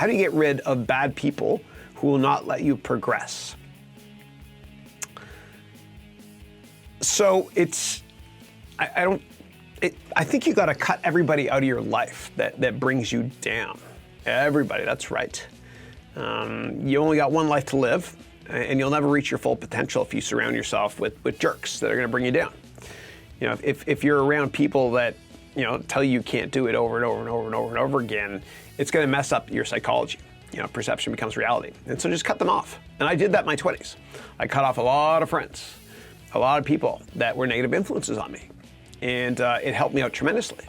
How do you get rid of bad people who will not let you progress? So I think you got to cut everybody out of your life that brings you down. Everybody, that's right. You only got one life to live, and you'll never reach your full potential if you surround yourself with jerks that are going to bring you down. You know, if you're around people that, you know, tell you can't do it over and over and over and over and over again, it's going to mess up your psychology. You know, perception becomes reality. And so just cut them off. And I did that in my 20s. I cut off a lot of friends, a lot of people that were negative influences on me. And it helped me out tremendously.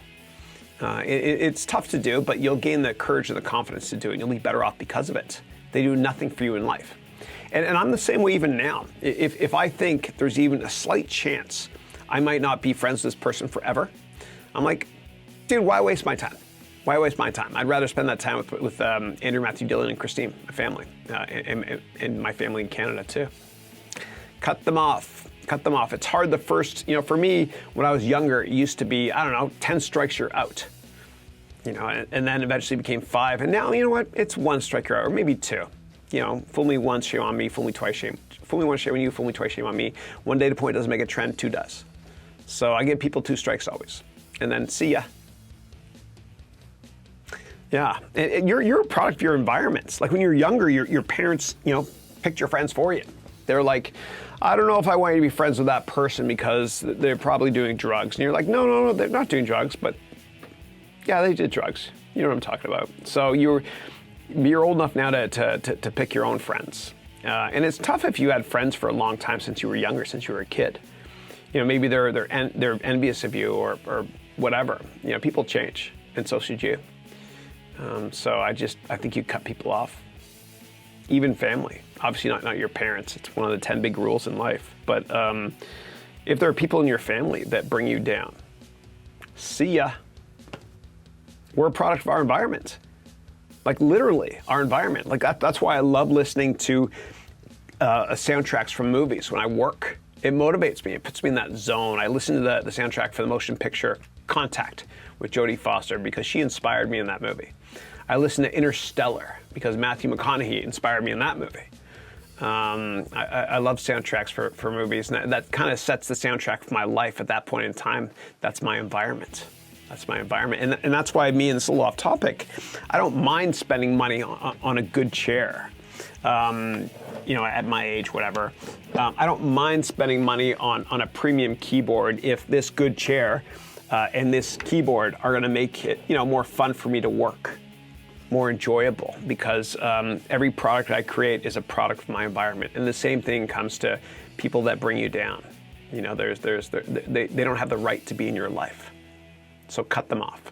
It's tough to do, but you'll gain the courage and the confidence to do it, and you'll be better off because of it. They do nothing for you in life. And I'm the same way even now. If I think there's even a slight chance I might not be friends with this person forever, I'm like, dude, why waste my time? Why waste my time? I'd rather spend that time with Andrew, Matthew, Dylan, and Christine, my family, and my family in Canada too. Cut them off. Cut them off. It's hard the first, you know, for me, when I was younger, it used to be, I don't know, 10 strikes, you're out. You know, and then eventually became 5. And now, you know what? It's 1 strike, you're out, or maybe 2. You know, fool me once, shame on me, fool me twice, fool me once, shame on you, fool me twice, shame on me. One data point doesn't make a trend, 2 does. So I give people 2 strikes always. And then see ya. Yeah, and you're a product of your environments. Like when you're younger, your parents, you know, picked your friends for you. They're like, I don't know if I want you to be friends with that person because they're probably doing drugs. And you're like, no, they're not doing drugs, but yeah, they did drugs. You know what I'm talking about. So you're old enough now to pick your own friends. And it's tough if you had friends for a long time since you were younger, since you were a kid. You know, maybe they're envious of you or whatever. You know, people change, and so should you. So I think you cut people off. Even family. Obviously not your parents. It's one of the 10 big rules in life. But if there are people in your family that bring you down, see ya. We're a product of our environment. Like literally, our environment. Like that's why I love listening to soundtracks from movies when I work. It motivates me. It puts me in that zone. I listen to the soundtrack for the motion picture Contact with Jodie Foster because she inspired me in that movie. I listen to Interstellar because Matthew McConaughey inspired me in that movie. I love soundtracks for movies, and that kind of sets the soundtrack for my life at that point in time. That's my environment. That's my environment. And that's why me, and this is a little off topic, I don't mind spending money on a good chair. You know, at my age, whatever. I don't mind spending money on a premium keyboard if this good chair and this keyboard are going to make it, you know, more fun for me to work, more enjoyable, because every product I create is a product of my environment. And the same thing comes to people that bring you down. You know, they don't have the right to be in your life. So cut them off.